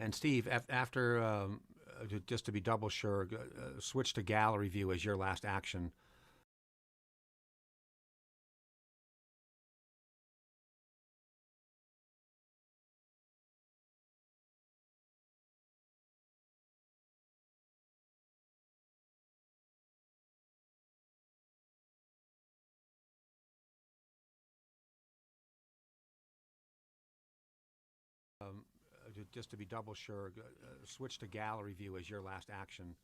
And Steve, after just to be double sure, switch to gallery view as your last action. Just to be double sure, switch to gallery view as your last action.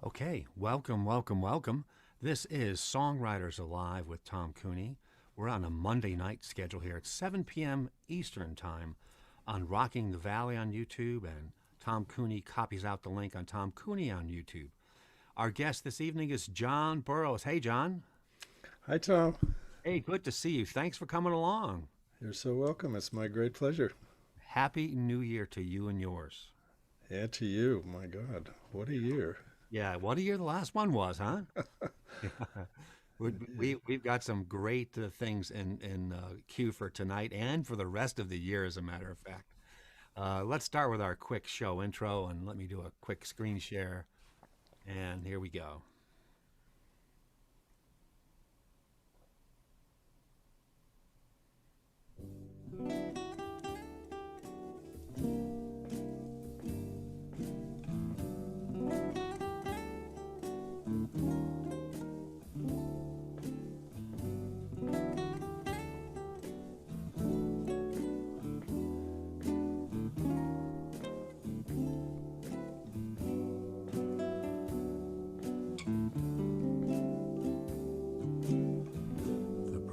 Okay, welcome, welcome, welcome. This is Songwriters Alive with Tom Cooney. We're on a Monday night schedule here at 7 p.m. Eastern Time on Rocking the Valley on YouTube, and Tom Cooney copies out the link on Tom Cooney on YouTube. Our guest this evening is John Burrowes. Hey, John. Hi, Tom. Hey, good to see you. Thanks for coming along. You're so welcome. It's my great pleasure. Happy New Year to you and yours. And to you. My God, what a year. Yeah, what a year the last one was, huh? We've got some great things in queue for tonight and for the rest of the year, as a matter of fact. Let's start with our quick show intro, and let me do a quick screen share. And here we go.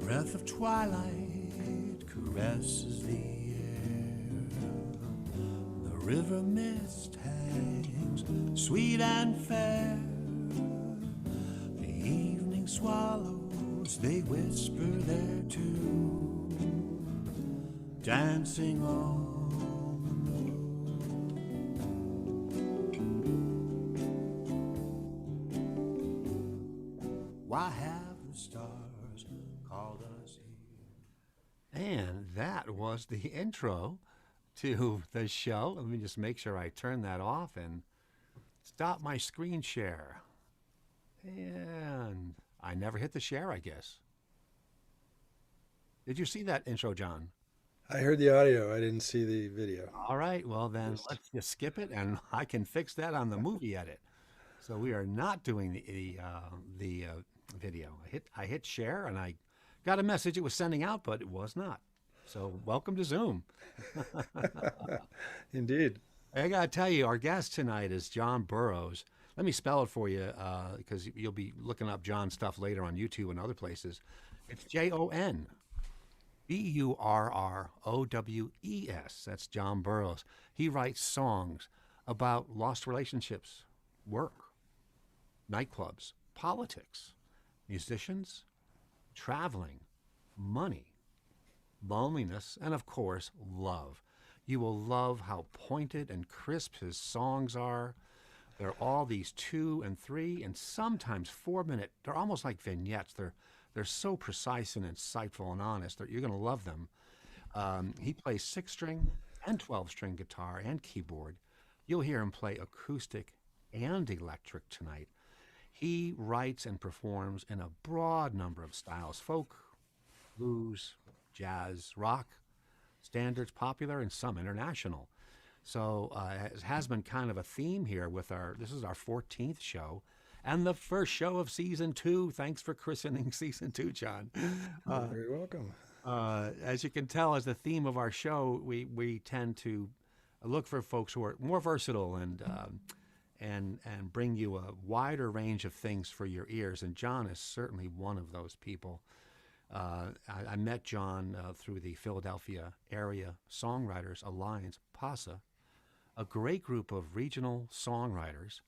Breath of twilight caresses the air. The river mist hangs sweet and fair. The evening swallows, they whisper their tune, dancing on the road. Why have the stars called us here? And that was the intro to the show. Let me just make sure I turn that off and stop my screen share. And I never hit the share, I guess. Did you see that intro, John? I heard the audio. I didn't see the video. All right, well then Yes. let's just skip it, and I can fix that on the movie edit. So we are not doing the video. I hit share, and I got a message it was sending out, but it was not. So welcome to Zoom. Indeed. I gotta tell you, our guest tonight is John Burrowes. Let me spell it for you, because you'll be looking up John's stuff later on YouTube and other places. It's JonBurrowes. That's John Burrowes. He writes songs about lost relationships, work, nightclubs, politics, musicians, traveling, money, loneliness, and of course, love. You will love how pointed and crisp his songs are. They're all these 2 and 3 and sometimes 4 minute. They're almost like vignettes. They're so precise and insightful and honest that you're going to love them. He plays 6 string and 12 string guitar and keyboard. You'll hear him play acoustic and electric tonight. He writes and performs in a broad number of styles: folk, blues, jazz, rock, standards, popular, and some international. So it has been kind of a theme here with this is our 14th show and the first show of season 2. Thanks for christening season 2, John. You're very welcome. As you can tell, as the theme of our show, we tend to look for folks who are more versatile and bring you a wider range of things for your ears. And John is certainly one of those people. I met John through the Philadelphia Area Songwriters Alliance, PASA, a great group of regional songwriters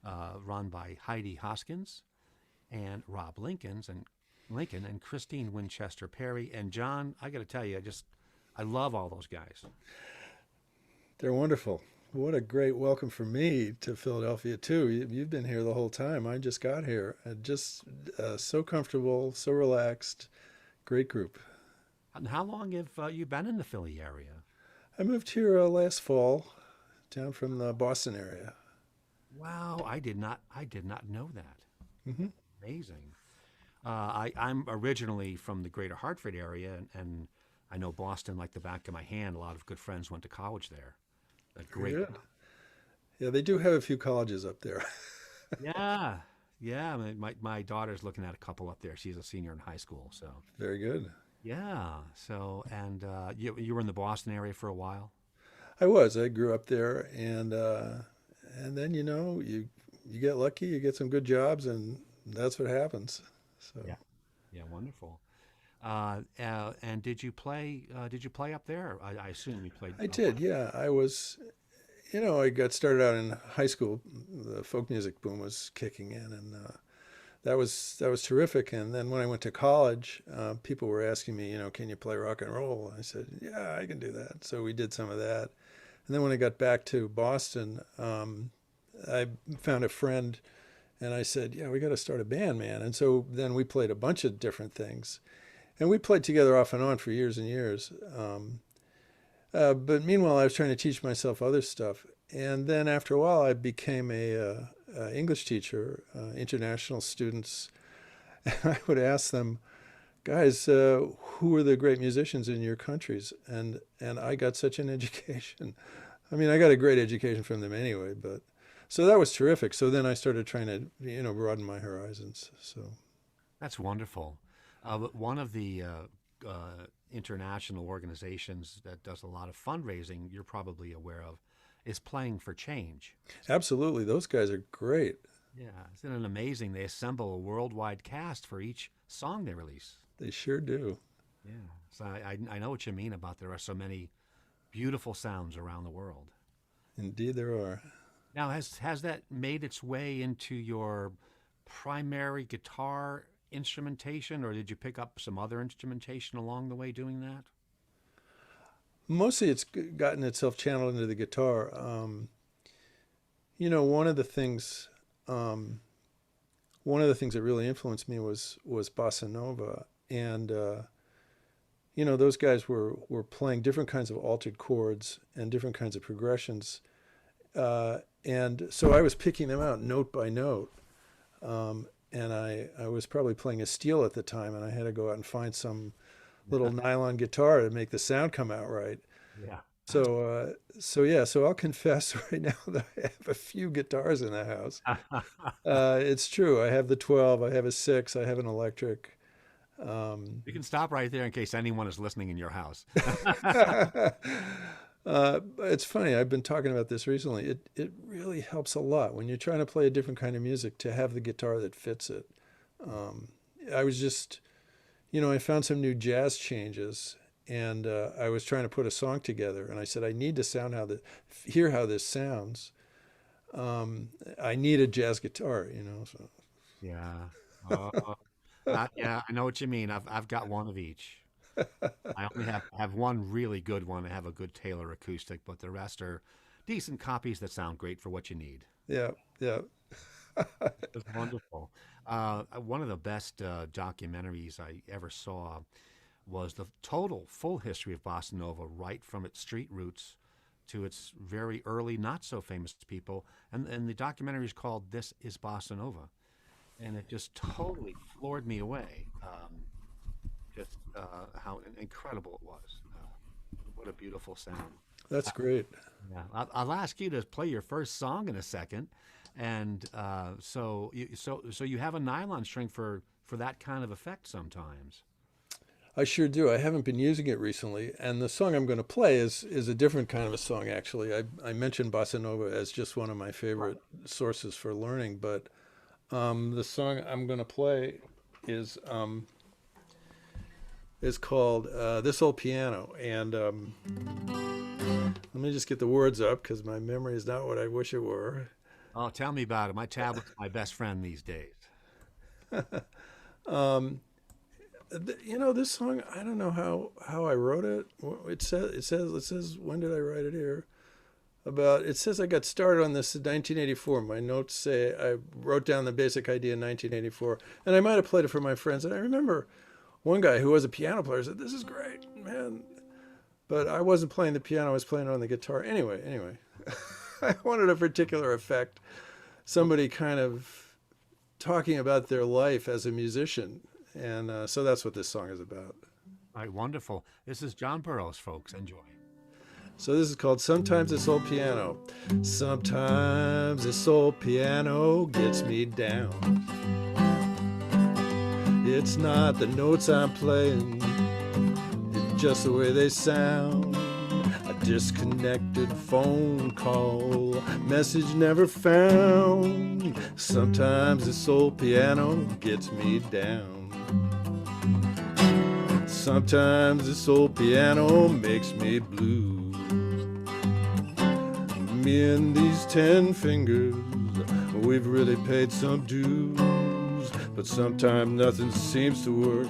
run by Heidi Hoskins and Rob Lincoln and Christine Winchester Perry. And John, I got to tell you, I love all those guys. They're wonderful. What a great welcome for me to Philadelphia, too. You've been here the whole time. I just got here. Just so comfortable, so relaxed. Great group. And how long have you been in the Philly area? I moved here last fall, down from the Boston area. Wow, I did not know that. Mm-hmm. Amazing. I'm originally from the greater Hartford area, and I know Boston like the back of my hand. A lot of good friends went to college there. Great. Good. Yeah, they do have a few colleges up there. Yeah. I mean, my daughter's looking at a couple up there. She's a senior in high school, so. Very good. Yeah. So, and you were in the Boston area for a while? I was. I grew up there, and then you get lucky, you get some good jobs, and that's what happens. So. Yeah, wonderful. And did you play up there? I assume you played. I did. Yeah, I was. I got started out in high school. The folk music boom was kicking in, and that was terrific. And then when I went to college, people were asking me, can you play rock and roll? And I said, yeah, I can do that. So we did some of that. And then when I got back to Boston, I found a friend, and I said, yeah, we got to start a band, man. And so then we played a bunch of different things. And we played together off and on for years and years. But meanwhile, I was trying to teach myself other stuff. And then after a while, I became a English teacher, international students. And I would ask them, guys, who are the great musicians in your countries? And I got such an education. I mean, I got a great education from them anyway. But so that was terrific. So then I started trying to, broaden my horizons. So that's wonderful. One of the international organizations that does a lot of fundraising, you're probably aware of, is Playing for Change. Absolutely. Those guys are great. Yeah. Isn't it amazing? They assemble a worldwide cast for each song they release. They sure do. Yeah. So I know what you mean about there are so many beautiful sounds around the world. Indeed there are. Now, has that made its way into your primary guitar instrumentation, or did you pick up some other instrumentation along the way doing that? Mostly it's gotten itself channeled into the guitar. One of the things that really influenced me was bossa nova, and those guys were playing different kinds of altered chords and different kinds of progressions, and so I was picking them out note by note. And I was probably playing a steel at the time, and I had to go out and find some little nylon guitar to make the sound come out right. Yeah. So I'll confess right now that I have a few guitars in the house. It's true. I have the 12, I have a 6, I have an electric. You can stop right there in case anyone is listening in your house. It's funny. I've been talking about this recently. It really helps a lot when you're trying to play a different kind of music to have the guitar that fits it. I was just, I found some new jazz changes, and I was trying to put a song together, and I said, I need to hear how this sounds. I need a jazz guitar, So. Yeah. Yeah, I know what you mean. I've got one of each. I only have one really good one. I have a good Taylor acoustic, but the rest are decent copies that sound great for what you need. Yeah, yeah. It's wonderful. One of the best documentaries I ever saw was the total full history of bossa nova, right from its street roots to its very early, not so famous people. And the documentary is called "This Is Bossa Nova," and it just totally floored me away. Just how incredible it was. What a beautiful sound. That's great. Yeah, I'll ask you to play your first song in a second, and so you have a nylon string for that kind of effect sometimes. I sure do. I haven't been using it recently, and the song I'm going to play is a different kind of a song, actually. I mentioned bossa nova as just one of my favorite sources for learning, but the song I'm going to play is called "This Old Piano," and let me just get the words up because my memory is not what I wish it were. Oh, tell me about it. My tablet's my best friend these days. This song, I don't know how I wrote it. It says when did I write it here? It says I got started on this in 1984. My notes say I wrote down the basic idea in 1984, and I might have played it for my friends. And I remember one guy who was a piano player said, "This is great, man." But I wasn't playing the piano, I was playing it on the guitar. Anyway, I wanted a particular effect. Somebody kind of talking about their life as a musician. And so that's what this song is about. All right, wonderful. This is John Burrowes, folks. Enjoy. So this is called "Sometimes This Old Piano." Sometimes this old piano gets me down. It's not the notes I'm playing, it's just the way they sound. A disconnected phone call, message never found. Sometimes this old piano gets me down. Sometimes this old piano makes me blue. Me and these 10 fingers, we've really paid some dues. But sometimes nothing seems to work.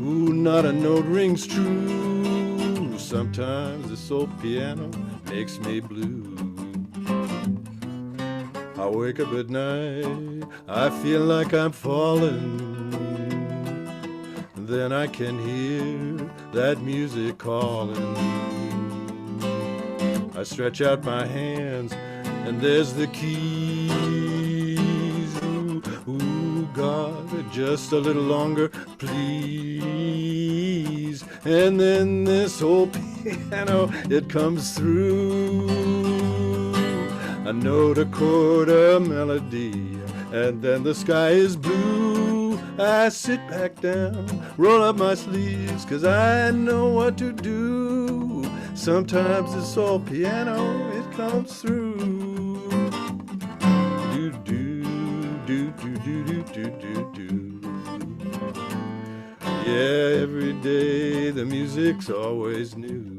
Ooh, not a note rings true. Sometimes this old piano makes me blue. I wake up at night, I feel like I'm falling. Then I can hear that music calling. I stretch out my hands and there's the keys. Ooh, God, just a little longer, please. And then this old piano, it comes through. A note, a chord, a melody, and then the sky is blue. I sit back down, roll up my sleeves, 'cause I know what to do. Sometimes this old piano, it comes through. Do do do do do do do do do. Yeah, every day the music's always new.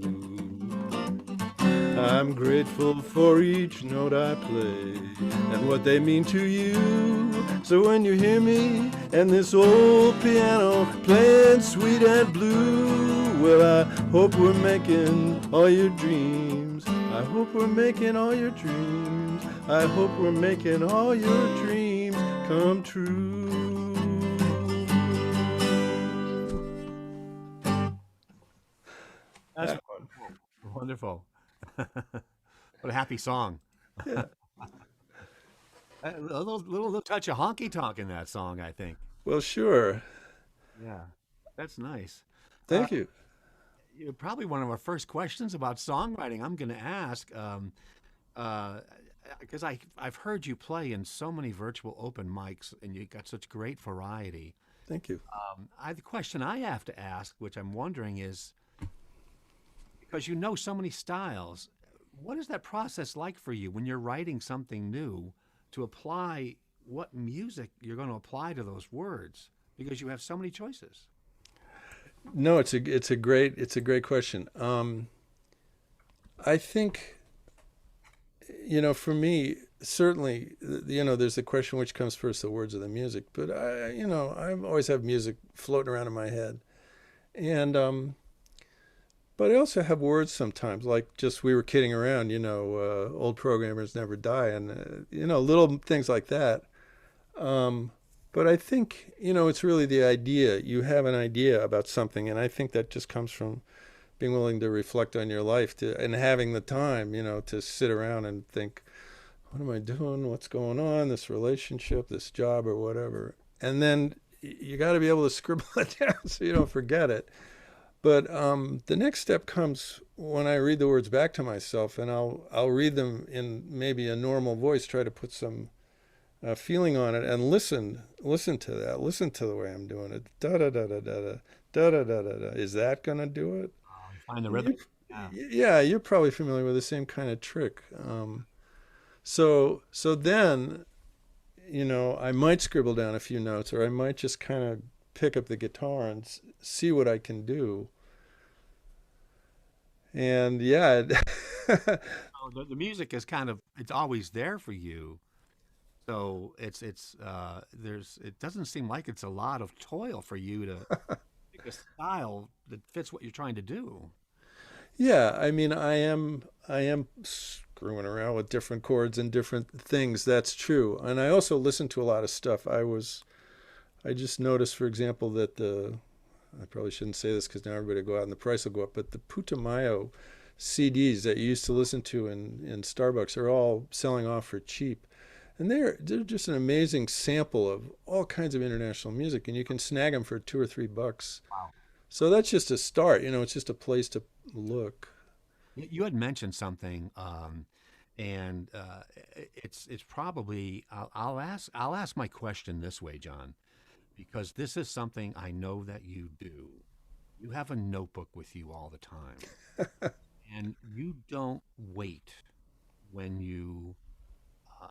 I'm grateful for each note I play and what they mean to you. So when you hear me and this old piano playing sweet and blue, well, I hope we're making all your dreams. I hope we're making all your dreams. I hope we're making all your dreams come true. That's wonderful. What a happy song. Yeah. A little touch of honky tonk in that song, I think. Well, sure. Yeah, that's nice. Thank you. You're probably one of our first questions about songwriting I'm going to ask, because I've heard you play in so many virtual open mics, and you got such great variety. Thank you. The question I have to ask, which I'm wondering is, because you know so many styles, what is that process like for you when you're writing something new to apply what music you're going to apply to those words? Because you have so many choices. No, it's a great question. I think, for me, certainly, there's the question which comes first, the words or the music. But I always have music floating around in my head, and But I also have words sometimes, like just we were kidding around, old programmers never die, and little things like that. Um, but I think, it's really the idea. You have an idea about something, and I think that just comes from being willing to reflect on your life and having the time, to sit around and think, what am I doing? What's going on? This relationship, this job, or whatever. And then you got to be able to scribble it down so you don't forget it. But the next step comes when I read the words back to myself, and I'll read them in maybe a normal voice, try to put some feeling on it, and listen to that, listen to the way I'm doing it. Da da da da da da da da da da. Is that gonna do it? Find the rhythm. Yeah. Yeah, you're probably familiar with the same kind of trick. So then, I might scribble down a few notes, or I might just kind of pick up the guitar and see what I can do. And yeah, Oh, the music is kind of it's always there for you. So there's it doesn't seem like it's a lot of toil for you to pick a style that fits what you're trying to do. yeah. I mean, I am screwing around with different chords and different things. That's true. And I also listen to a lot of stuff. I just noticed, for example, that I probably shouldn't say this because now everybody will go out and the price will go up, but the Putumayo CDs that you used to listen to in Starbucks are all selling off for cheap. And they're just an amazing sample of all kinds of international music, and you can snag them for $2 or $3. Wow. So that's just a start. It's just a place to look. You had mentioned something, and it's probably I'll ask my question this way, John, because this is something I know that you do. You have a notebook with you all the time, and you don't wait when you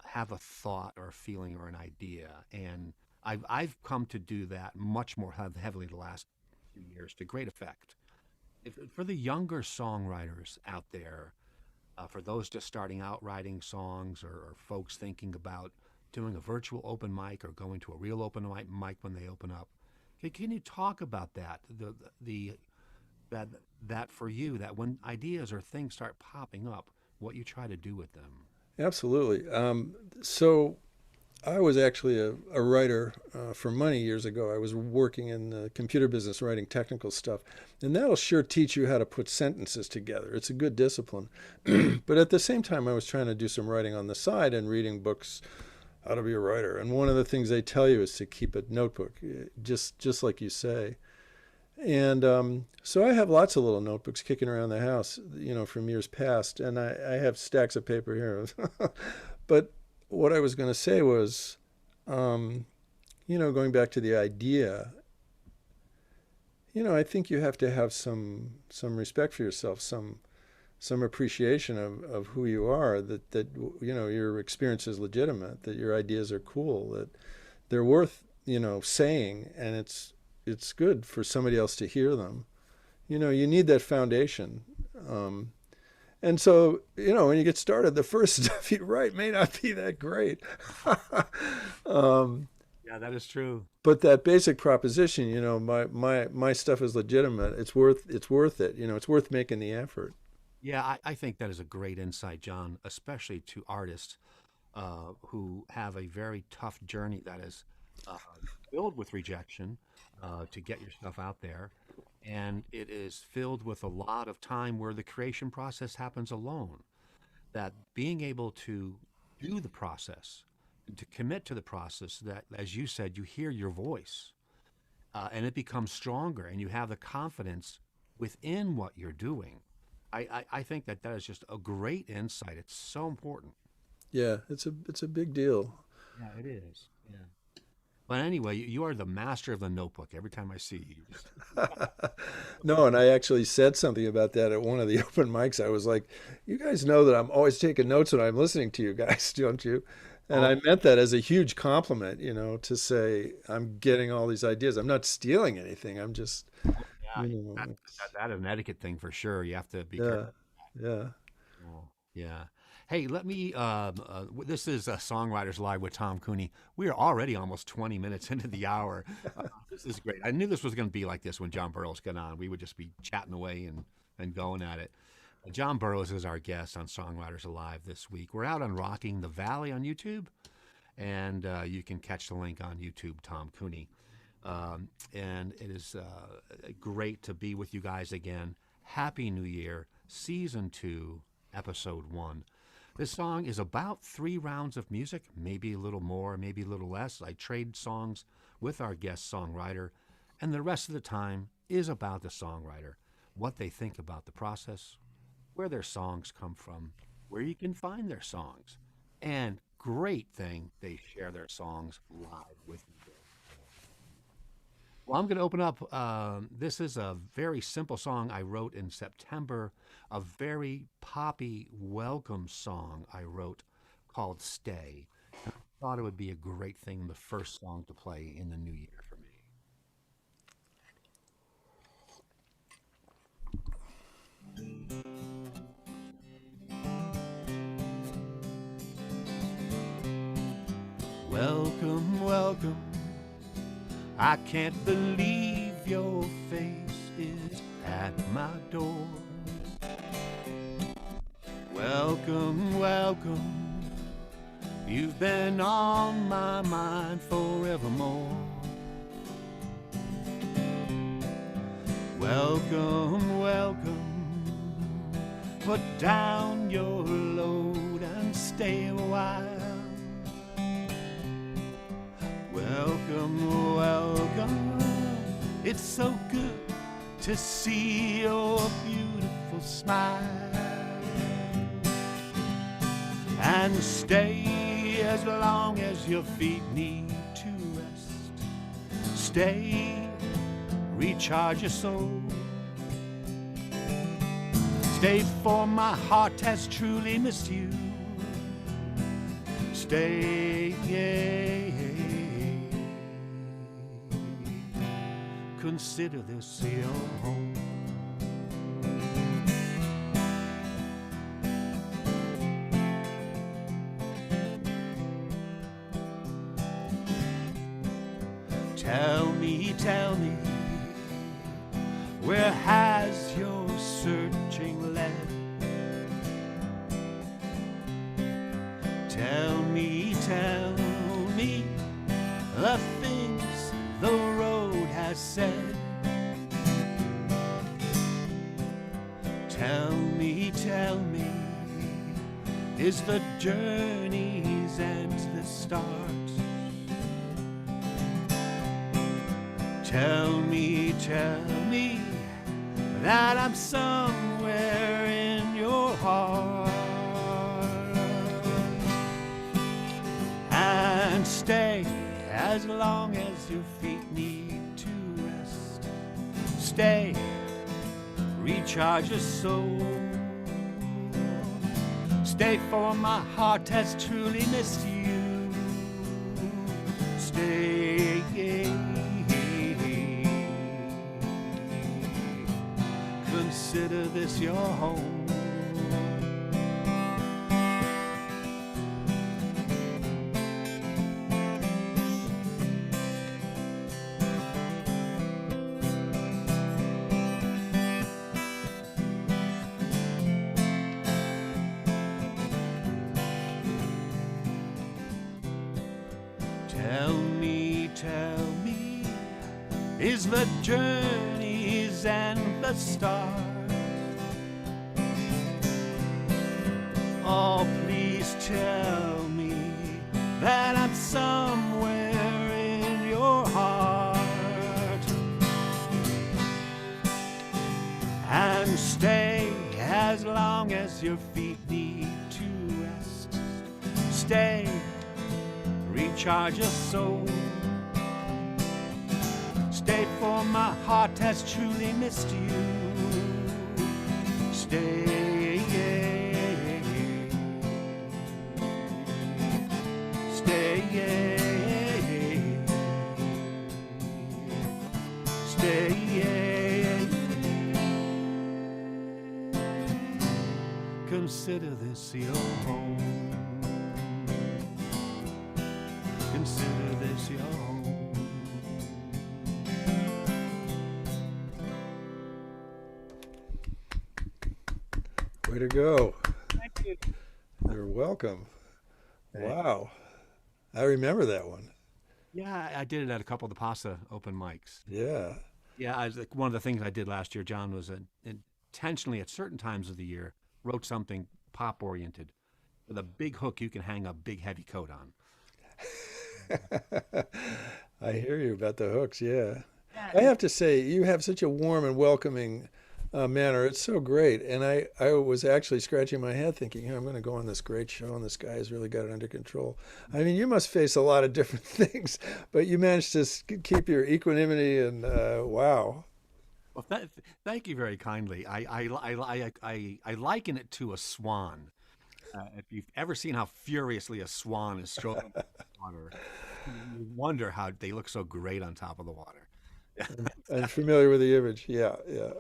have a thought or a feeling or an idea. And I've come to do that much more heavily the last few years to great effect. For the younger songwriters out there, for those just starting out writing songs, or folks thinking about doing a virtual open mic or going to a real open mic when they open up, can you talk about that? The that that for you, that when ideas or things start popping up, what you try to do with them. Absolutely. So I was actually a writer for money years ago. I was working in the computer business, writing technical stuff, and that'll sure teach you how to put sentences together. It's a good discipline. But at the same time, I was trying to do some writing on the side and reading books how to be a writer. And one of the things they tell you is to keep a notebook, just like you say. And so I have lots of little notebooks kicking around the house, from years past, and I have stacks of paper here. But what I was going to say was, going back to the idea, I think you have to have some respect for yourself, some appreciation of who you are, that your experience is legitimate, that your ideas are cool, that they're worth saying, and it's good for somebody else to hear them. You need that foundation. And so, when you get started, the first stuff you write may not be that great. um, Yeah, that is true. but that basic proposition, my stuff is legitimate. It's worth it. It's worth making the effort. Yeah, I think that is a great insight, John, especially to artists who have a very tough journey that is uh, filled with rejection to get your stuff out there. And it is filled with a lot of time where the creation process happens alone. That being able to do the process, to commit to the process, that, as you said, you hear your voice and it becomes stronger and you have the confidence within what you're doing. I think that is just a great insight. It's so important. Yeah, it's a big deal. Yeah, it is. Yeah. But anyway, you are the master of the notebook. Every time I see you, No, and I actually said something about that at one of the open mics. I was like, "You guys know that I'm always taking notes when I'm listening to you guys, don't you?" And I oh, meant that as a huge compliment, to say I'm getting all these ideas. I'm not stealing anything. I'm just, yeah, you know, that is an etiquette thing for sure. You have to be yeah, careful. yeah. Oh, yeah. Hey, let me. This is Songwriters Live with Tom Cooney. We are already almost 20 minutes into the hour. This is great. I knew this was going to be like this when John Burrowes got on. We would just be chatting away and and going at it. John Burrowes is our guest on Songwriters Alive this week. We're out on Rocking the Valley on YouTube, and you can catch the link on YouTube, Tom Cooney. And it is great to be with you guys again. Happy New Year, Season 2, Episode 1. This song is about 3 rounds of music, maybe a little more, maybe a little less. I trade songs with our guest songwriter, and the rest of the time is about the songwriter, what they think about the process, where their songs come from, where you can find their songs, and great thing, they share their songs live with you. Well, I'm going to open up. This is a very simple song I wrote in September, a very poppy welcome song I wrote called Stay. I thought it would be a great thing, the first song to play in the new year for me. Welcome, welcome. I can't believe your face is at my door. Welcome, welcome. You've been on my mind forevermore. Welcome, welcome. Put down your load and stay a while. Welcome, welcome. It's so good to see your beautiful smile. And stay as long as your feet need to rest. Stay, recharge your soul. Stay, for my heart has truly missed you. Stay, consider this your home. Tell me, where has your searching led? Tell me, the things the road has said. Tell me, is the journey's end the start? Tell me that I'm somewhere in your heart. And stay as long as your feet need to rest. Stay, recharge your soul. Stay, for my heart has truly missed you. Stay, consider this your home. Tell me, is the journey's end the start? Oh, please tell me that I'm somewhere in your heart. And stay as long as your feet need to rest. Stay, recharge your soul. Stay, for my heart has truly missed you. Stay, stay, stay. Consider this your home. Consider this your home. Way to go. Thank you. You're welcome. Thanks. Wow. I remember that one. Yeah, I did it at a couple of the Pasta open mics. Yeah. Yeah, one of the things I did last year, John, was intentionally at certain times of the year wrote something pop oriented with a big hook you can hang a big heavy coat on. I hear you about the hooks. Yeah. Yeah, I have to say, you have such a warm and welcoming manner. It's so great. And I was actually scratching my head thinking, I'm going to go on this great show and this guy has really got it under control. I mean, you must face a lot of different things, but you managed to keep your equanimity and wow. Well, thank you very kindly. I liken it to a swan. If you've ever seen how furiously a swan is stroking the water, you wonder how they look so great on top of the water. I'm familiar with the image. Yeah, yeah.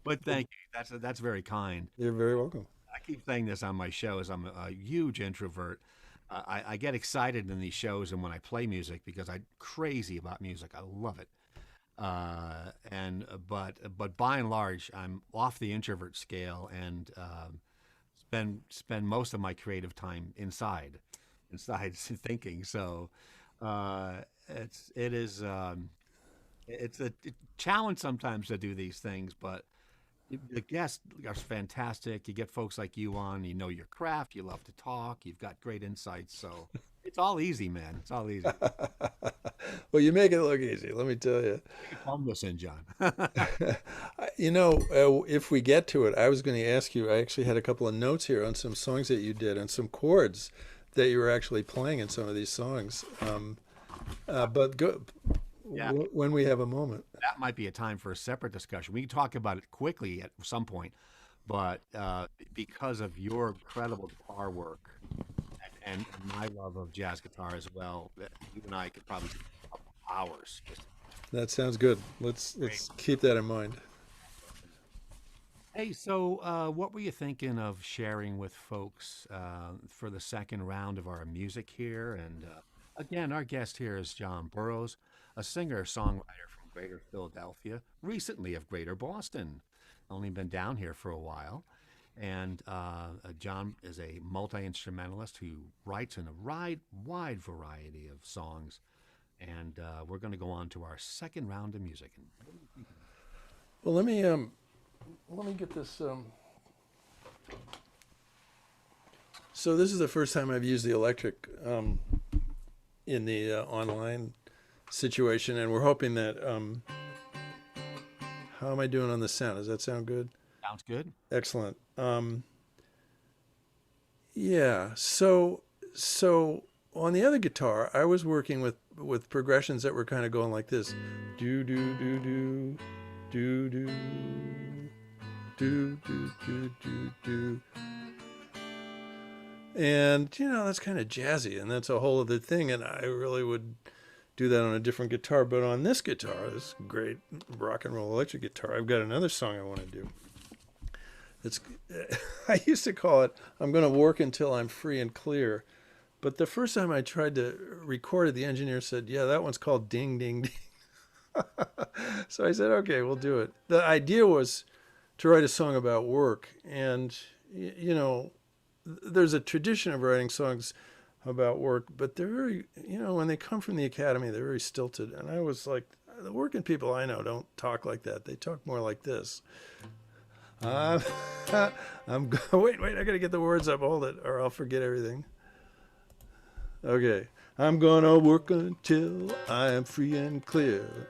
But thank you. That's very kind. You're very welcome. I keep saying this on my shows. I'm a huge introvert. I get excited in these shows and when I play music because I'm crazy about music. I love it. But by and large, I'm off the introvert scale and spend most of my creative time inside thinking. So it's a challenge sometimes to do these things, but the guests are fantastic. You get folks like you on, you know your craft, you love to talk, you've got great insights. So it's all easy, man. It's all easy. Well, you make it look easy, let me tell you. Palm this in, John. If we get to it, I was going to ask you, I actually had a couple of notes here on some songs that you did and some chords that you were actually playing in some of these songs. But go. Yeah. When we have a moment. That might be a time for a separate discussion. We can talk about it quickly at some point, but because of your incredible guitar work and my love of jazz guitar as well, you and I could probably do a couple hours. That sounds good. Let's keep that in mind. Hey, so what were you thinking of sharing with folks for the second round of our music here? And again, our guest here is John Burrowes, a singer-songwriter from Greater Philadelphia, recently of Greater Boston. Only been down here for a while. And John is a multi-instrumentalist who writes in a wide variety of songs. And we're going to go on to our second round of music. Well, let me get this. So this is the first time I've used the electric in the online situation, and we're hoping that how am I doing on the sound? Does that sound good? Sounds good. Excellent. Yeah. So on the other guitar, I was working with progressions that were kind of going like this: do do do do do do do do do do do. And that's kind of jazzy, and that's a whole other thing. And I really would do that on a different guitar, but on this guitar, this great rock and roll electric guitar, I've got another song I want to do. It's I used to call it "I'm going to work until I'm free and clear," but the first time I tried to record it, the engineer said, "Yeah, that one's called Ding Ding Ding." So I said, "Okay, we'll do it." The idea was to write a song about work, and there's a tradition of writing songs about work, but they're very, when they come from the academy, they're very stilted. And I was like, the working people I know don't talk like that. They talk more like this. Wait, I got to get the words up. Hold it, or I'll forget everything. Okay. I'm gonna work until I am free and clear.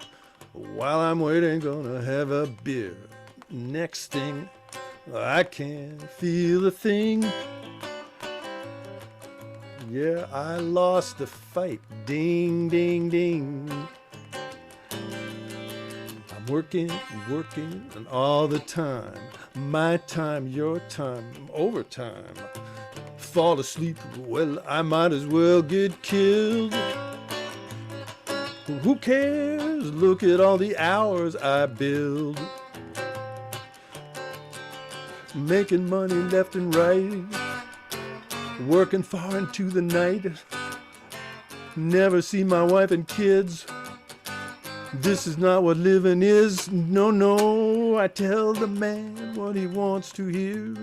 While I'm waiting, gonna have a beer. Next thing, I can't feel a thing. Yeah, I lost the fight. Ding, ding, ding. I'm working, and all the time. My time, your time, overtime. Fall asleep, well, I might as well get killed. Who cares? Look at all the hours I build. Making money left and right. Working far into the night. Never see my wife and kids. This is not what living is. No, no, I tell the man what he wants to hear.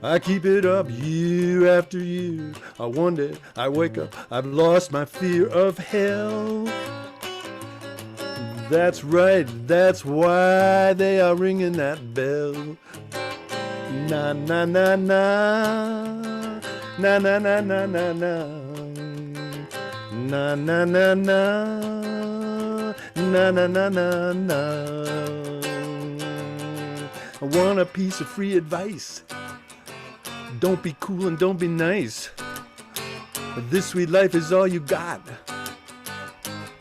I keep it up year after year. One day I wake up, I've lost my fear of hell. That's right, that's why they are ringing that bell. Na na na na, na na na na na na, na na na na, na na na na na. I want a piece of free advice. Don't be cool and don't be nice. This sweet life is all you got.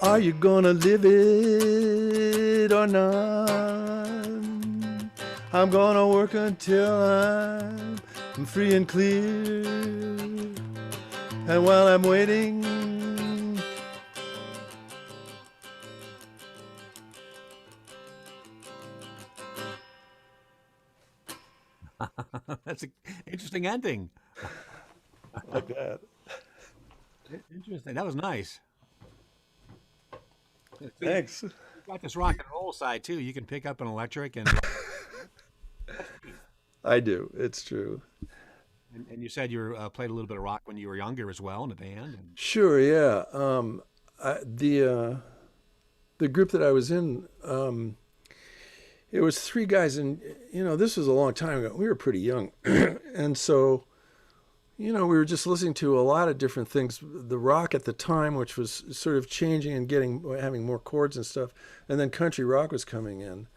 Are you gonna live it or not? I'm gonna work until I'm free and clear. And while I'm waiting, That's an interesting ending. like that. Interesting. That was nice. Thanks. You've got this rock and roll side too. You can pick up an electric and I do. It's true. and you said you played a little bit of rock when you were younger as well in a band. And... Sure. Yeah. The group that I was in, it was three guys, and this was a long time ago. We were pretty young, and so we were just listening to a lot of different things. The rock at the time, which was sort of changing and having more chords and stuff, and then country rock was coming in,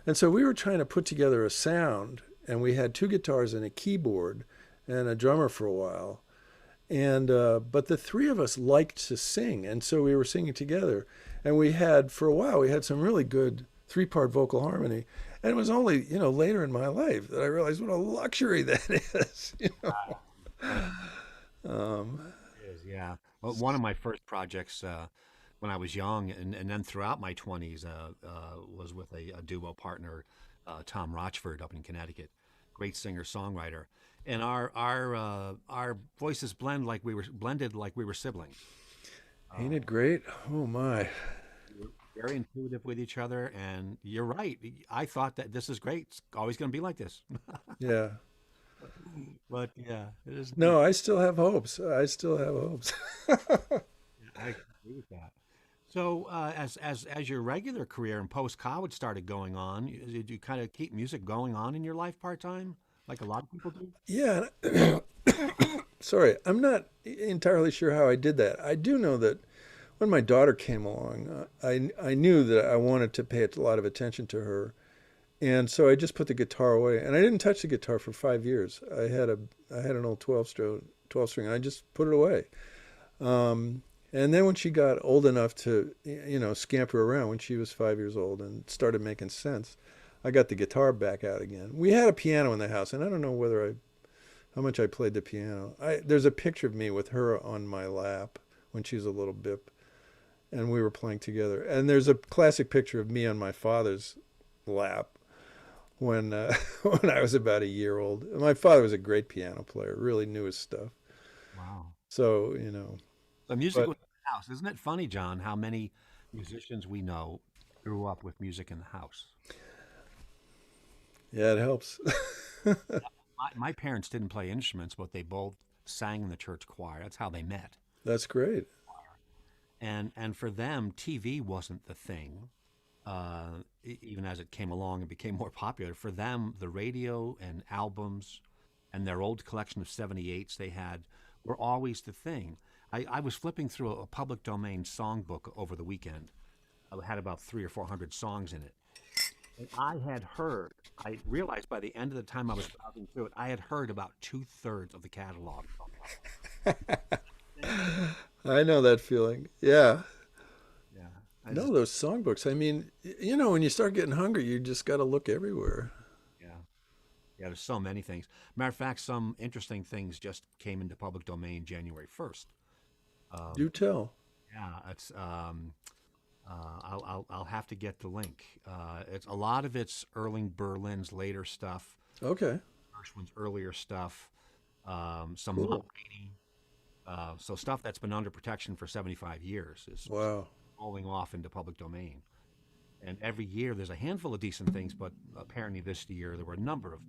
and so we were trying to put together a sound. And we had two guitars and a keyboard and a drummer for a while. And but the three of us liked to sing, and so we were singing together. And for a while, we had some really good three-part vocal harmony. And it was only, later in my life that I realized what a luxury that is. It is, yeah. Well, one of my first projects when I was young, and then throughout my 20s, was with a duo partner, Tom Rochford, up in Connecticut. Great singer songwriter, and our voices blended like we were siblings. Ain't it great? Oh my! Very intuitive with each other, and you're right. I thought that this is great. It's always going to be like this. Yeah. But yeah, it is. No, I still have hopes. I agree with that. So, as your regular career and post college started going on, did you kind of keep music going on in your life part time, like a lot of people do? Yeah. Sorry, I'm not entirely sure how I did that. I do know that when my daughter came along, I knew that I wanted to pay a lot of attention to her, and so I just put the guitar away, and I didn't touch the guitar for 5 years. I had an old 12 string, and I just put it away. And then when she got old enough to, scamper around, when she was 5 years old and started making sense, I got the guitar back out again. We had a piano in the house, and I don't know how much I played the piano. There's a picture of me with her on my lap when she was a little bip, and we were playing together. And there's a classic picture of me on my father's lap when when I was about a year old. My father was a great piano player, really knew his stuff. Wow. So, The music was in the house. Isn't it funny, John, how many musicians we know grew up with music in the house? Yeah, it helps. My parents didn't play instruments, but they both sang in the church choir. That's how they met. That's great. And for them, TV wasn't the thing. Even as it came along and became more popular, for them, the radio and albums and their old collection of 78s they had were always the thing. I was flipping through a public domain songbook over the weekend. It had about 300 or 400 songs in it. And I realized by the end of the time I was browsing through it, I had heard about 2/3 of the catalog. I know that feeling. Yeah. Yeah. No, those songbooks. I mean, when you start getting hungry, you just got to look everywhere. Yeah. Yeah, there's so many things. Matter of fact, some interesting things just came into public domain January 1st. Do tell. Yeah, it's I'll have to get the link. It's a lot of it's Erling Berlin's later stuff. Okay. Gershwin's earlier stuff. Some Cool. Bob Rainey. So stuff that's been under protection for 75 years is Wow. rolling off into public domain. And every year there's a handful of decent things, but apparently this year there were a number of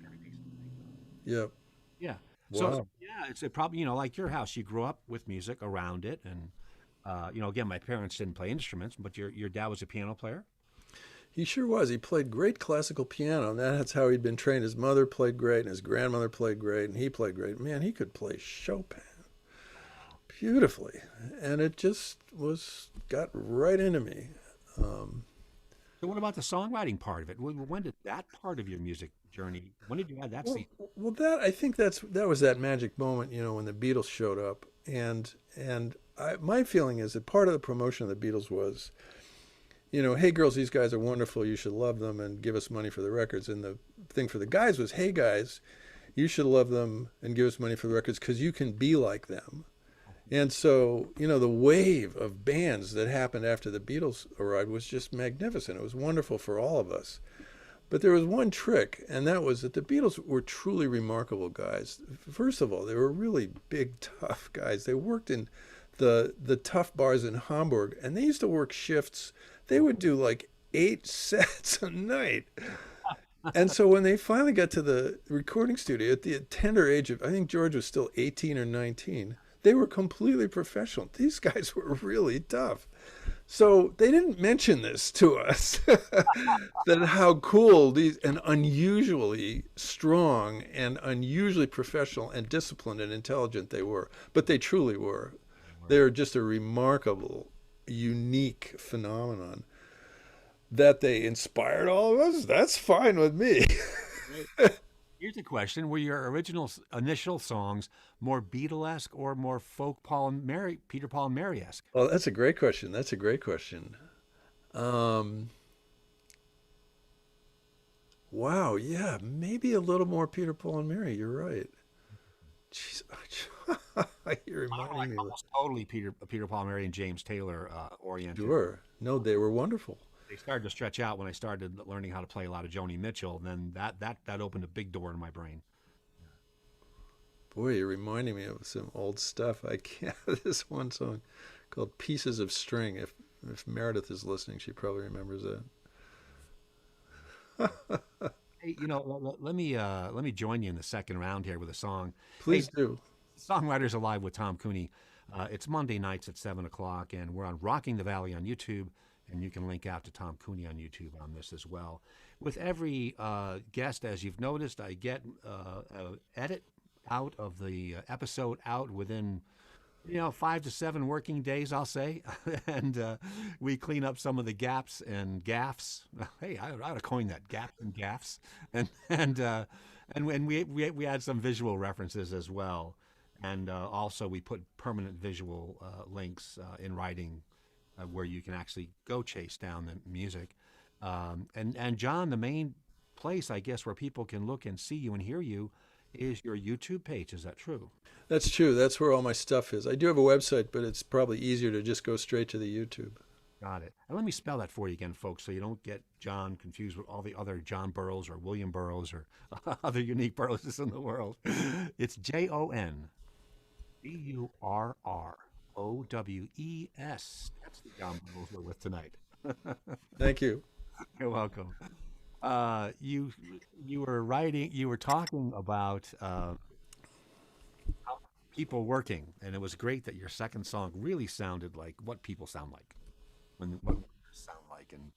very decent things. Yep. Yeah. So Wow. yeah, it's a probably like your house. You grew up with music around it, and again, my parents didn't play instruments, but your dad was a piano player. He sure was. He played great classical piano, and that's how he'd been trained. His mother played great, and his grandmother played great, and he played great. Man, he could play Chopin beautifully, and it just got right into me. Um, So what about the songwriting part of it? When did that part of your music journey? When did you have that well, seat? well, that I think that was that magic moment, when the Beatles showed up, and my feeling is that part of the promotion of the Beatles was, hey girls, these guys are wonderful. You should love them and give us money for the records. And the thing for the guys was, hey guys, you should love them and give us money for the records because you can be like them. And so, the wave of bands that happened after the Beatles arrived was just magnificent. It was wonderful for all of us. But there was one trick, and that was that the Beatles were truly remarkable guys. First of all, they were really big, tough guys. They worked in the tough bars in Hamburg, and they used to work shifts. They would do like 8 sets a night. And so when they finally got to the recording studio at the tender age of, I think George was still 18 or 19, they were completely professional. These guys were really tough. So they didn't mention this to us, that how cool these and unusually strong and unusually professional and disciplined and intelligent they were. But they truly were. They're just a remarkable, unique phenomenon that they inspired all of us. That's fine with me. Here's a question: were your initial songs more Beatlesque or more folk Peter Paul and Mary-esque? Well, that's a great question. That's a great question. Um, wow, yeah, maybe a little more Peter, Paul, and Mary. You're right. Jeez, you're reminding me of Almost totally Peter Paul and Mary and James Taylor oriented. Sure. No, they were wonderful. They started to stretch out when I started learning how to play a lot of Joni Mitchell. Then that opened a big door in my brain. Boy, you're reminding me of some old stuff. I can't. This one song called "Pieces of String." If Meredith is listening, she probably remembers that. Hey, let me join you in the second round here with a song. Please Hey, do. Songwriters Alive with Tom Cooney. It's Monday nights at 7 o'clock, and we're on Rocking the Valley on YouTube, and you can link out to Tom Cooney on YouTube on this as well. With every guest, as you've noticed, I get an edit out of the episode out within 5 to 7 working days, I'll say, and we clean up some of the gaps and gaffs. Hey, I ought to coin that, gaps and gaffs, and when we add some visual references as well, and also we put permanent visual links in writing where you can actually go chase down the music, and John, the main place I guess where people can look and see you and hear you is your YouTube page. Is that true? That's true. That's where all my stuff is. I do have a website, but it's probably easier to just go straight to the YouTube. Got it. And let me spell that for you again, folks, so you don't get John confused with all the other John Burrowes or William Burrowes or other unique Burrowes in the world. It's JONBURROWES. That's the John Burrowes we're with tonight. Thank you. You're welcome. You you were talking about how people working, and it was great that your second song really sounded like what people sound like, what workers sound like, and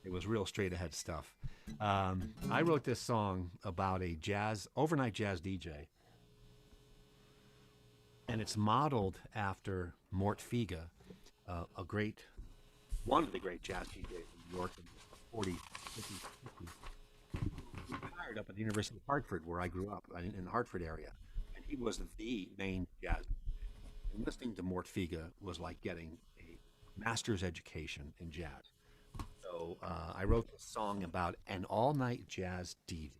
it was real straight ahead stuff. I wrote this song about a overnight jazz DJ, and it's modeled after Mort Figa, one of the great jazz DJs in New York in the 40s, 50s, 50s. He retired up at the University of Hartford, where I grew up, in the Hartford area, and he was the main jazz. And listening to Mort Figa was like getting a master's education in jazz. So I wrote this song about an all-night jazz DJ.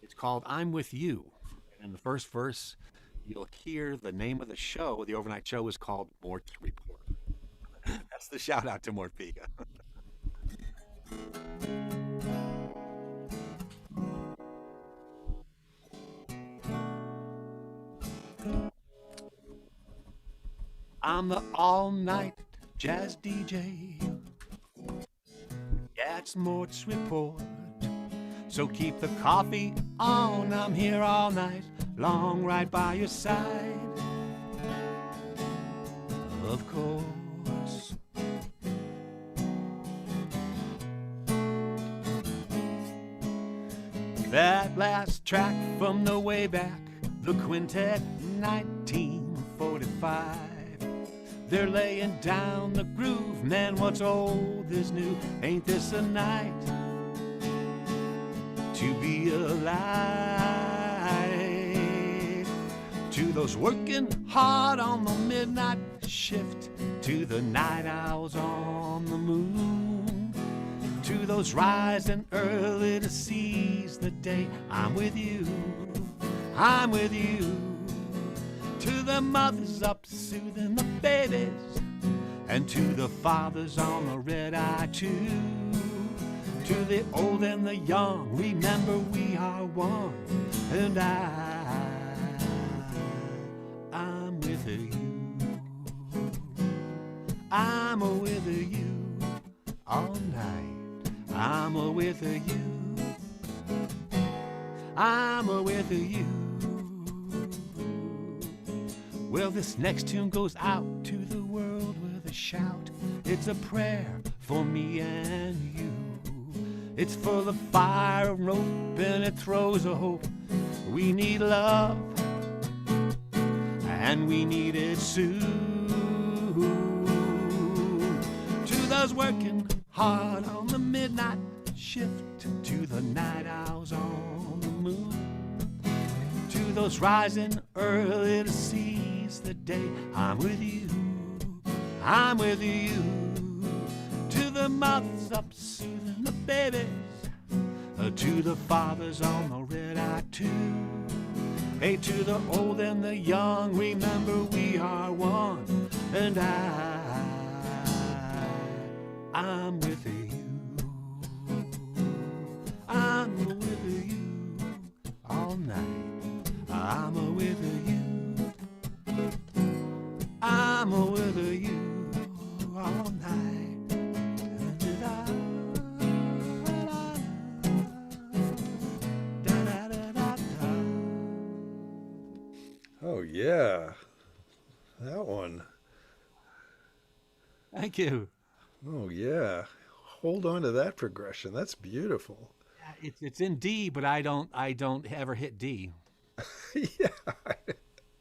It's called "I'm With You," and in the first verse, you'll hear the name of the show. The overnight show is called Mort's Report. That's the shout out to Mort Figa. I'm the all-night jazz DJ. Mort's report. So keep the coffee on, I'm here all night long, right by your side. Of course. That last track from the way back, the quintet 1945. They're laying down the groove, man, what's old is new. Ain't this a night to be alive? To those working hard on the midnight shift, to the night owls on the moon, to those rising early to seize the day, I'm with you, I'm with you. To the mothers up soothing the babies, and to the fathers on the red-eye too. To the old and the young, remember we are one, and I'm with you. I'm with you all night. I'm with you. I'm with you. Well, this next tune goes out to the world with a shout. It's a prayer for me and you. It's full of fire and rope, and it throws a hope. We need love, and we need it soon. To those working hard on the midnight shift, to the night owls on the moon, to those rising early to seize the day, I'm with you, I'm with you. To the mothers up soothing the babies, to the fathers on the red-eye too. Hey, to the old and the young, remember we are one, and I'm with you. I'm with you all night. I'm with you. I'm with you all night. Oh, yeah. That one. Thank you. Oh, yeah. Hold on to that progression. That's beautiful. It's in D, but I don't ever hit D. Yeah.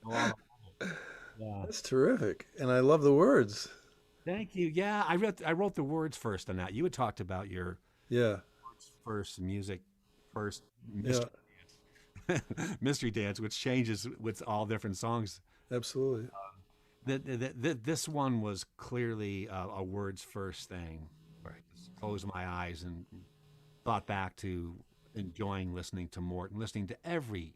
Wow. Yeah. That's terrific. And I love the words. Thank you. Yeah, I wrote the words first on that. You had talked about your Yeah. words first, music first, Yeah. mystery dance, which changes with all different songs. Absolutely. This one was clearly a words first thing. Where I just closed my eyes and thought back to enjoying listening to Mort and listening to every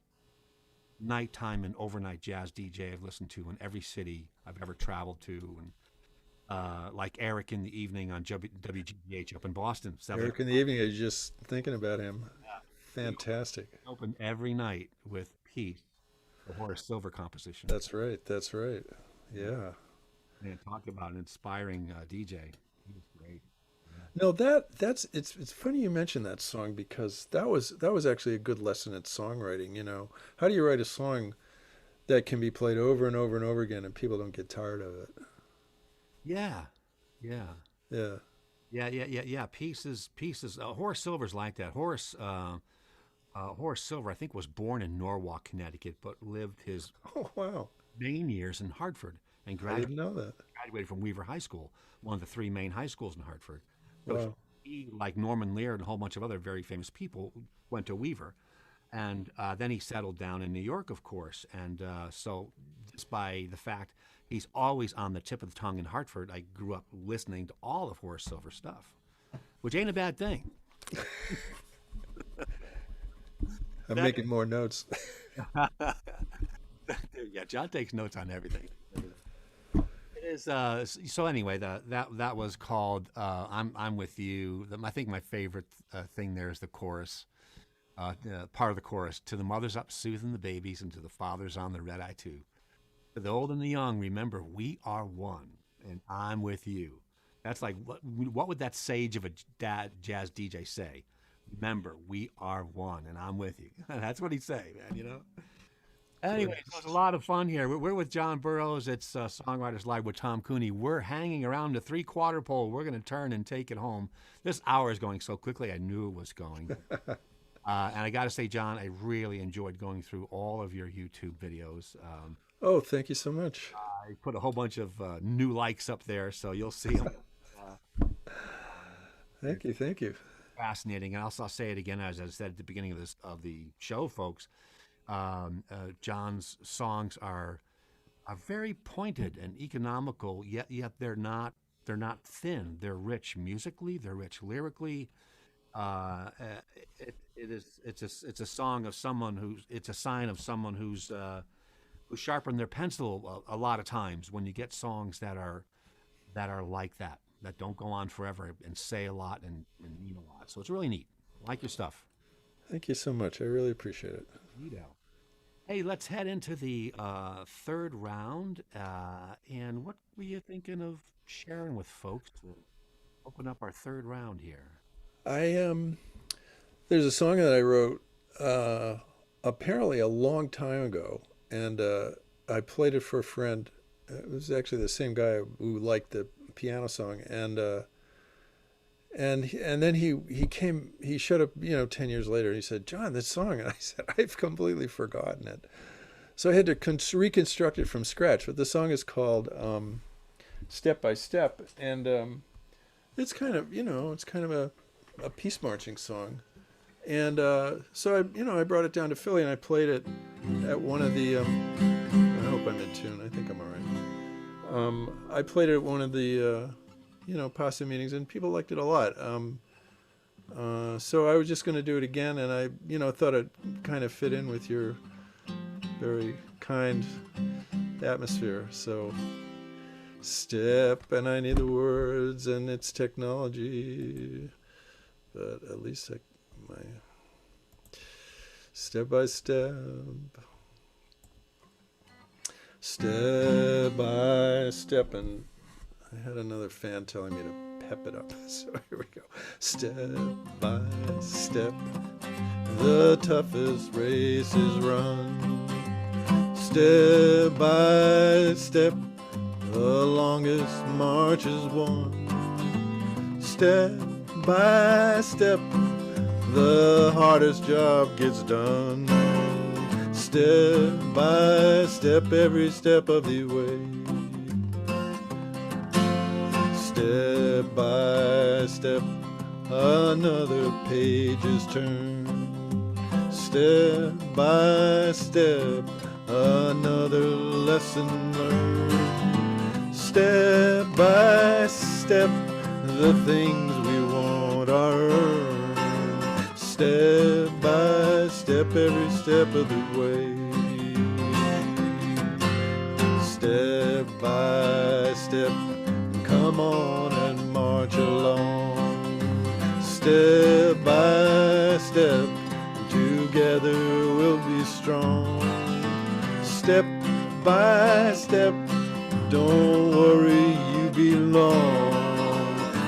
nighttime and overnight jazz DJ I've listened to in every city I've ever traveled to, and like Eric in the evening on WGBH up in Boston. Eric in the evening, I was just thinking about him. Fantastic. Open every night with Peace, the Horace Silver composition. That's right. That's right. Yeah. And talk about an inspiring DJ. He was great. No, that's it's funny you mentioned that song, because that was actually a good lesson in songwriting. You know, how do you write a song that can be played over and over and over again and people don't get tired of it? Yeah, yeah, Yeah. yeah. Pieces. Horace Silver's like that. Horace Silver, I think, was born in Norwalk, Connecticut, but lived his Oh, wow. main years in Hartford and I didn't know that. graduated from Weaver High School, one of the three main high schools in Hartford. So Wow. he, like Norman Lear and a whole bunch of other very famous people, went to Weaver. And then he settled down in New York, of course. And so just by the fact he's always on the tip of the tongue in Hartford, I grew up listening to all of Horace Silver stuff, which ain't a bad thing. I'm making more notes. Yeah, John takes notes on everything. It is so anyway. That was called "I'm With You." I think my favorite thing there is the chorus, part of the chorus. To the mothers up soothing the babies, and to the fathers on the red eye too. To the old and the young, remember we are one, and I'm with you. That's like what would that sage of a jazz DJ say? Remember, we are one, and I'm with you. That's what he'd say, man. You know. Anyway, so it's a lot of fun here. We're with John Burrowes. It's Songwriters Live with Tom Cooney. We're hanging around the three-quarter pole. We're going to turn and take it home. This hour is going so quickly, I knew it was going. And I got to say, John, I really enjoyed going through all of your YouTube videos. Oh, thank you so much. I put a whole bunch of new likes up there, so you'll see them. Thank you. Fascinating. And I'll say it again, as I said at the beginning of the show, folks. John's songs are very pointed and economical, yet they're not thin. They're rich musically. They're rich lyrically. It's a song of someone who's. It's a sign of someone who's sharpened their pencil a lot of times. When you get songs that are like that don't go on forever and say a lot and mean a lot. So it's really neat. I like your stuff. Thank you so much. I really appreciate it. Hey, let's head into the third round. And what were you thinking of sharing with folks to open up our third round here? There's a song that I wrote apparently a long time ago, and I played it for a friend. It was actually the same guy who liked the piano song, and then he showed up 10 years later, and he said, "John, this song," and I said, "I've completely forgotten it." So I had to reconstruct it from scratch. But the song is called "Step by Step," and it's kind of a peace marching song. And so I brought it down to Philly, and I played it at one of the. I hope I'm in tune. I think I'm all right. I played it at one of the. Posse meetings, and people liked it a lot. So I was just going to do it again, and I, thought it kind of fit in with your very kind atmosphere. So, step, and I need the words, and it's technology, but at least my step by step, step by step, and I had another fan telling me to pep it up, so here we go. Step by step, the toughest race is run. Step by step, the longest march is won. Step by step, the hardest job gets done. Step by step, every step of the way. Step by step, another page is turned. Step by step, another lesson learned. Step by step, the things we want are earned. Step by step, every step of the way. Step by step, come on and march along. Step by step, together we'll be strong. Step by step, don't worry, you belong.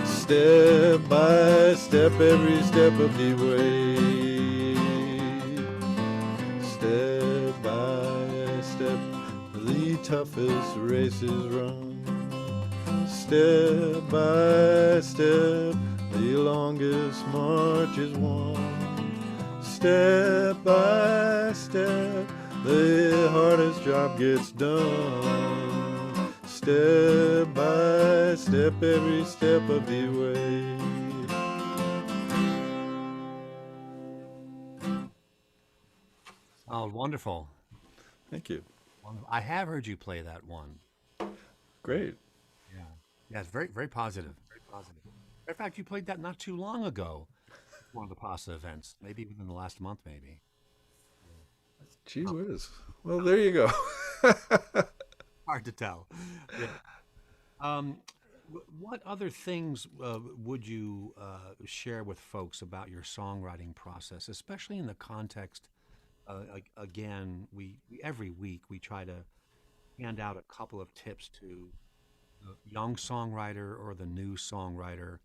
Step by step, every step of the way. Step by step, the toughest race is run. Step by step, the longest march is won. Step by step, the hardest job gets done. Step by step, every step of the way. Oh, wonderful. Thank you. I have heard you play that one. Great. Yeah, it's very, very positive. Very positive. In fact, you played that not too long ago. One of the pasta events, maybe within the last month, maybe. Gee whiz. Well, there you go. Hard to tell. Yeah. What other things would you share with folks about your songwriting process, especially in the context? Again, we every week we try to hand out a couple of tips to the young songwriter or the new songwriter,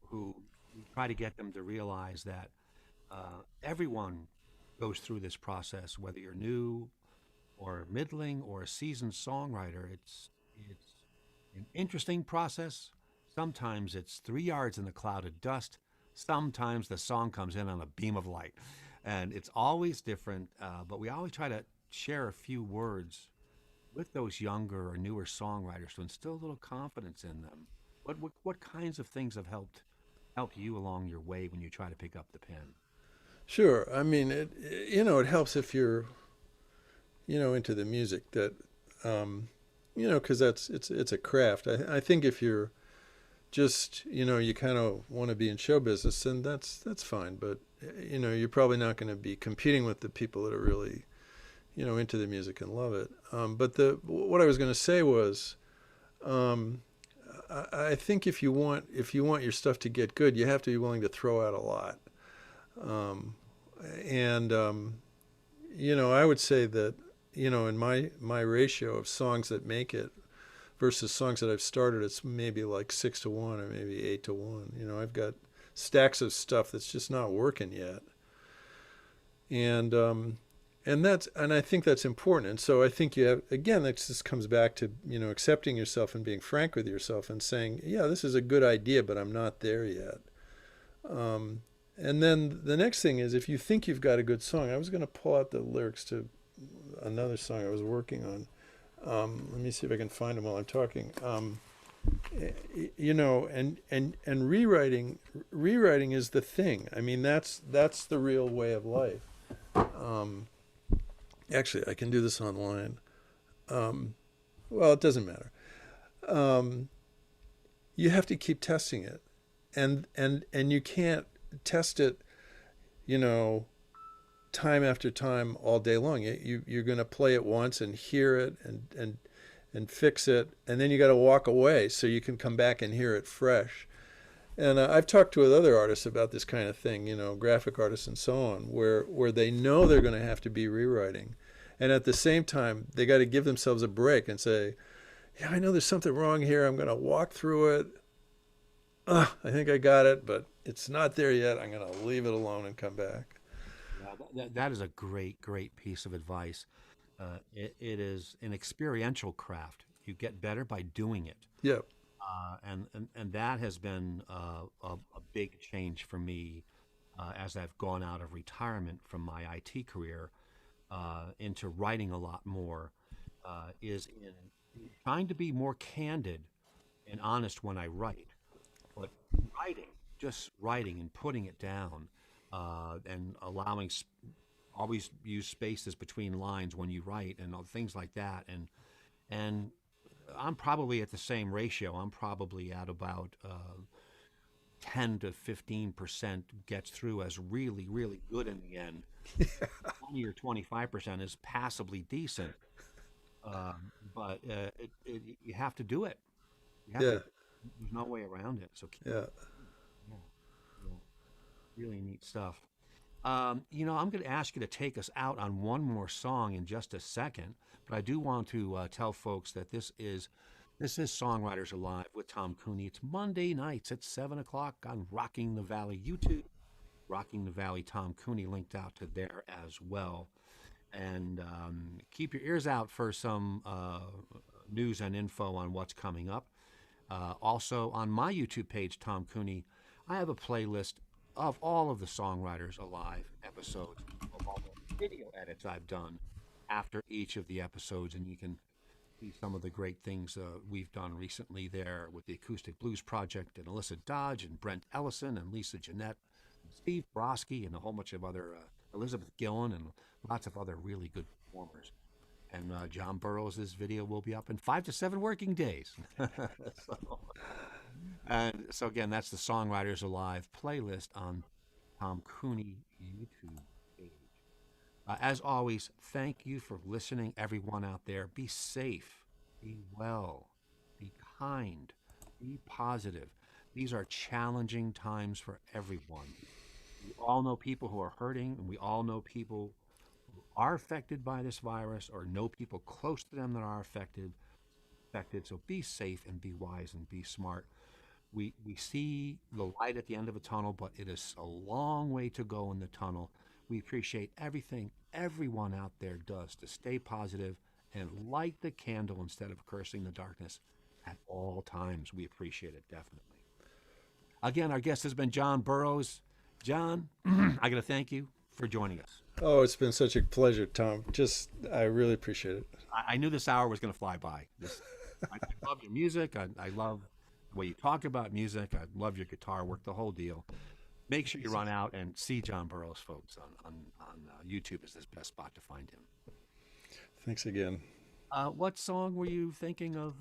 who we try to get them to realize that everyone goes through this process, whether you're new or middling or a seasoned songwriter. It's an interesting process. Sometimes it's 3 yards in a cloud of dust. Sometimes the song comes in on a beam of light, and it's always different. But we always try to share a few words with those younger or newer songwriters to instill a little confidence in them. What kinds of things have helped you along your way when you try to pick up the pen? Sure. I mean, it helps if you're, into the music that, because it's a craft. I think if you're just, you kind of want to be in show business, then that's fine. But, you're probably not going to be competing with the people that are really, into the music and love it. But what I was going to say was, I think if you want your stuff to get good, you have to be willing to throw out a lot. Um, and I would say that in my ratio of songs that make it versus songs that I've started, it's maybe like 6 to 1 or maybe 8 to 1. I've got stacks of stuff that's just not working yet, and I think that's important. And so I think you have, again, that just comes back to accepting yourself and being frank with yourself and saying, yeah, this is a good idea, but I'm not there yet. And then the next thing is, if you think you've got a good song, I was going to pull out the lyrics to another song I was working on. Let me see if I can find them while I'm talking. And rewriting is the thing. I mean, that's the real way of life. Actually, I can do this online. Well, it doesn't matter. You have to keep testing it, and you can't test it, time after time all day long. You're going to play it once and hear it and fix it, and then you got to walk away so you can come back and hear it fresh. And I've talked to other artists about this kind of thing, graphic artists and so on, where they know they're going to have to be rewriting, and at the same time they got to give themselves a break and say, yeah, I know there's something wrong here. I'm going to walk through it. I think I got it, but it's not there yet. I'm going to leave it alone and come back. Yeah, that is a great piece of advice. It is an experiential craft. You get better by doing it. Yeah. And that has been a big change for me as I've gone out of retirement from my IT career into writing a lot more, is in trying to be more candid and honest when I write. But just writing and putting it down, and allowing, always use spaces between lines when you write and things like that. And I'm probably at the same ratio. I'm probably at about 10 to 15% gets through as really good in the end. 20 or 25% is passably decent. But you have to do it. You have Yeah. to, there's no way around it. So keep, Yeah. yeah, yeah, really neat stuff. I'm going to ask you to take us out on one more song in just a second, but I do want to tell folks that this is Songwriters Alive with Tom Cooney. It's Monday nights at 7 o'clock on Rocking the Valley YouTube. Rocking the Valley Tom Cooney linked out to there as well. And keep your ears out for some news and info on what's coming up. Also, on my YouTube page, Tom Cooney, I have a playlist of all of the Songwriters Alive episodes, of all the video edits I've done after each of the episodes, and you can see some of the great things we've done recently there with the Acoustic Blues Project and Alyssa Dodge and Brent Ellison and Lisa Jeanette and Steve Broski and a whole bunch of other, Elizabeth Gillen and lots of other really good performers. And John Burrowes' video will be up in 5 to 7 working days. So again, that's the Songwriters Alive playlist on Tom Cooney YouTube page. As always, thank you for listening, everyone out there. Be safe, be well, be kind, be positive. These are challenging times for everyone. We all know people who are hurting, and we all know people who are affected by this virus or know people close to them that are affected. affected. So be safe and be wise and be smart. We see the light at the end of a tunnel, but it is a long way to go in the tunnel. We appreciate everything everyone out there does to stay positive and light the candle instead of cursing the darkness at all times. We appreciate it, definitely. Again, our guest has been John Burrowes. John, I got to thank you for joining us. Oh, it's been such a pleasure, Tom. I really appreciate it. I knew this hour was going to fly by. I love your music. I love the way you talk about music. I love your guitar work, the whole deal. Make sure you run out and see John Burrowes, folks. On YouTube is the best spot to find him. Thanks again. What song were you thinking of?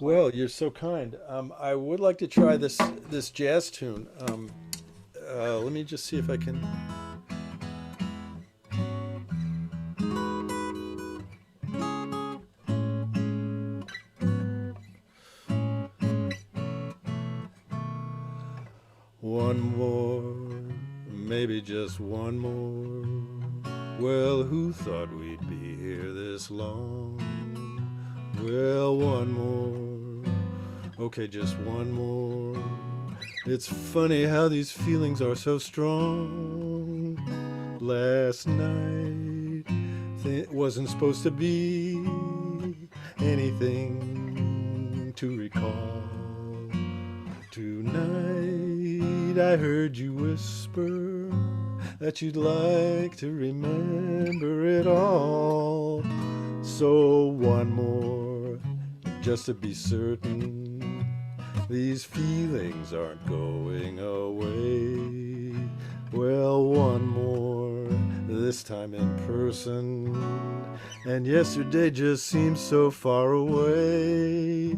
Well, you're so kind. I would like to try this jazz tune. Let me just see if I can. One more, maybe just one more. Well, who thought we'd be here this long? Well, one more. Okay, just one more. It's funny how these feelings are so strong. Last night, it wasn't supposed to be anything to recall. Tonight, I heard you whisper that you'd like to remember it all. So one more, just to be certain. These feelings aren't going away. Well, one more, this time in person. And yesterday just seemed so far away.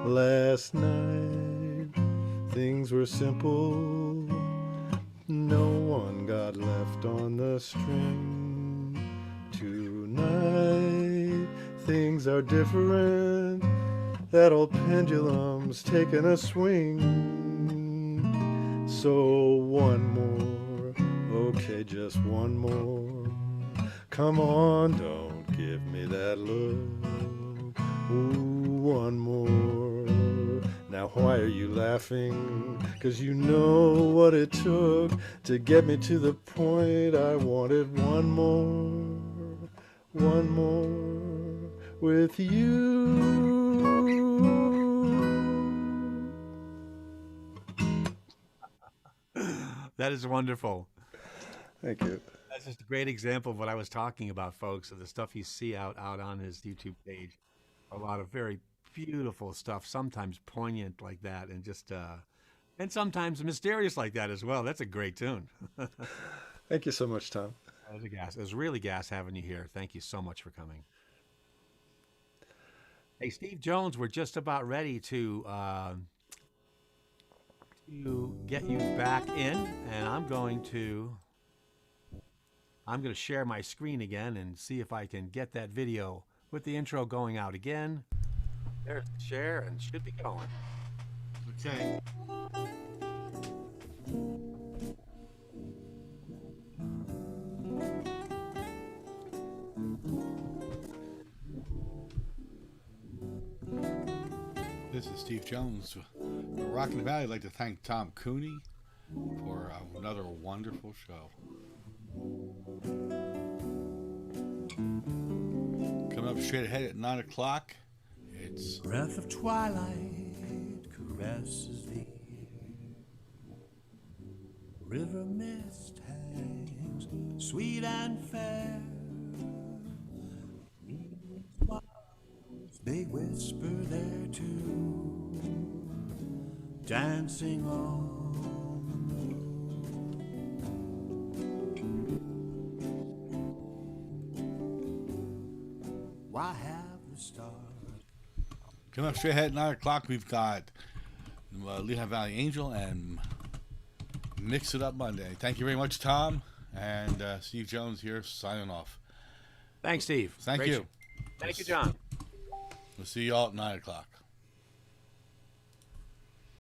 Last night, things were simple. No one got left on the string. Tonight, things are different. That old pendulum's taking a swing. So one more, okay, just one more. Come on, don't give me that look. Ooh, one more. Now why are you laughing? 'Cause you know what it took to get me to the point I wanted one more with you. That is wonderful. Thank you. That's just a great example of what I was talking about, folks, of the stuff you see out on his YouTube page. A lot of very beautiful stuff, sometimes poignant like that, and just and sometimes mysterious like that as well. That's a great tune. Thank you so much, Tom. That was a gas. It was really gas having you here. Thank you so much for coming. Hey, Steve Jones, we're just about ready to get you back in, and I'm going to share my screen again and see if I can get that video with the intro going out again. There's the share and should be going. Okay. This is Steve Jones. Rockin' the Valley. I'd like to thank Tom Cooney for another wonderful show. Coming up straight ahead at 9 o'clock, it's Breath of twilight caresses thee. River mist hangs sweet and fair. They whisper there too, dancing on the moon. Why have the stars? coming up straight ahead at 9 o'clock. We've got Lehigh Valley Angel and Mix It Up Monday. Thank you very much, Tom. And Steve Jones here signing off. Thanks, Steve. Thank Great you. show. Thank you, John. We'll see you all at 9 o'clock.